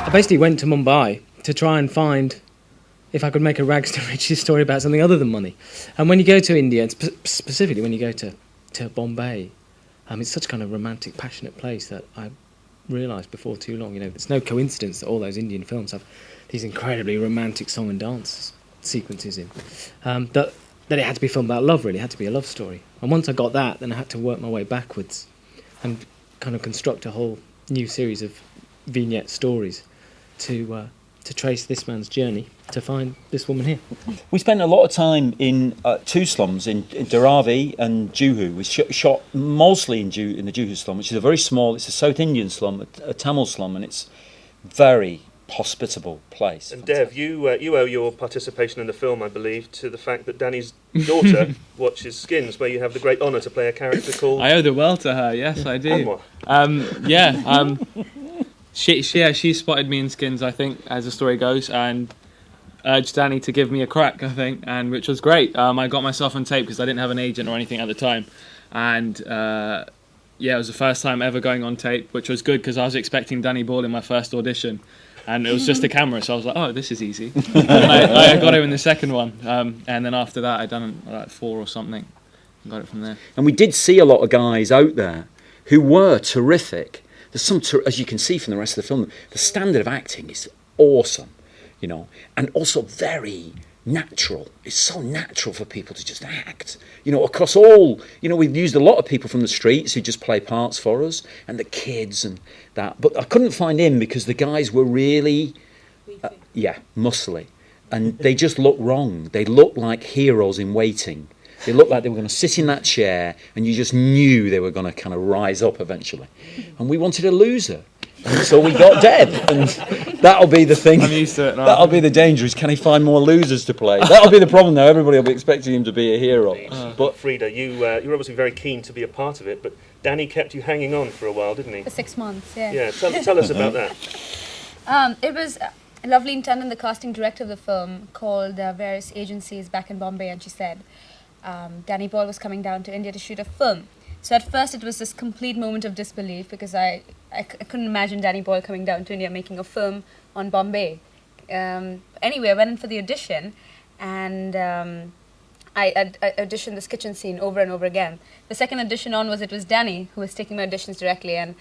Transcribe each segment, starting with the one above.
I basically went to Mumbai to try and find if I could make a rags to riches story about something other than money. And when you go to India, and specifically when you go to Bombay, it's such a kind of romantic, passionate place that I realised before too long, it's no coincidence that all those Indian films have these incredibly romantic song and dance sequences in. That it had to be filmed about love, really. It had to be a love story. And once I got that, then I had to work my way backwards and kind of construct a whole new series of vignette stories to trace this man's journey to find this woman here. We spent a lot of time in two slums, in Dharavi and Juhu. We shot mostly in the Juhu slum, which is a very small, it's a South Indian slum, a Tamil slum, and it's very hospitable place. And Dev, you owe your participation in the film, I believe, to the fact that Danny's daughter watches Skins, where you have the great honour to play a character called... I owe the world to her, yes, I do. She spotted me in Skins, I think, as the story goes, and urged Danny to give me a crack, I think, and which was great. I got myself on tape because I didn't have an agent or anything at the time, and it was the first time ever going on tape, which was good because I was expecting Danny Ball in my first audition, and it was just a camera, so I was like, oh, this is easy. And I got her in the second one, and then after that I'd done like 4 or something, and got it from there. And we did see a lot of guys out there who were terrific. There's some, as you can see from the rest of the film, the standard of acting is awesome, and also very natural. It's so natural for people to just act, across all, we've used a lot of people from the streets who just play parts for us, and the kids and that, but I couldn't find him because the guys were really, muscly, and they just looked wrong. They looked like heroes in waiting. They looked like they were going to sit in that chair, and you just knew they were going to kind of rise up eventually. And we wanted a loser. And so we got Deb, and that'll be the thing. I'm used to it now. That'll be the danger, is can he find more losers to play? That'll be the problem now. Everybody will be expecting him to be a hero. But Frida, you're obviously very keen to be a part of it, but Danny kept you hanging on for a while, didn't he? For 6 months, yeah. Yeah, tell us about that. It was a lovely intern, the casting director of the film, called various agencies back in Bombay, and she said Danny Boyle was coming down to India to shoot a film. So at first it was this complete moment of disbelief because I couldn't imagine Danny Boyle coming down to India making a film on Bombay. Anyway, I went in for the audition, and I auditioned this kitchen scene over and over again. The second audition on it was Danny who was taking my auditions directly, and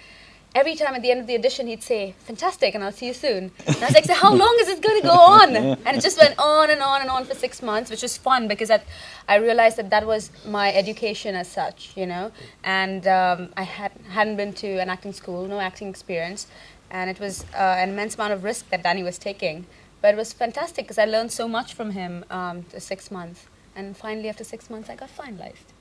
every time at the end of the audition he'd say, "Fantastic, and I'll see you soon." And I was like, so how long is it going to go on? And it just went on and on and on for 6 months, which was fun because I realized that was my education as such, and I hadn't been to an acting school, no acting experience, and it was an immense amount of risk that Danny was taking. But it was fantastic because I learned so much from him for 6 months, and finally after 6 months I got finalized.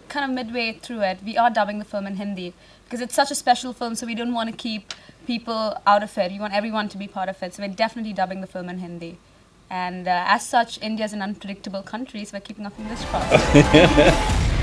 Kind of midway through it, we are dubbing the film in Hindi because it's such a special film, so we don't want to keep people out of it. We want everyone to be part of it, so we're definitely dubbing the film in Hindi. And as such, India is an unpredictable country, so we're keeping our fingers crossed.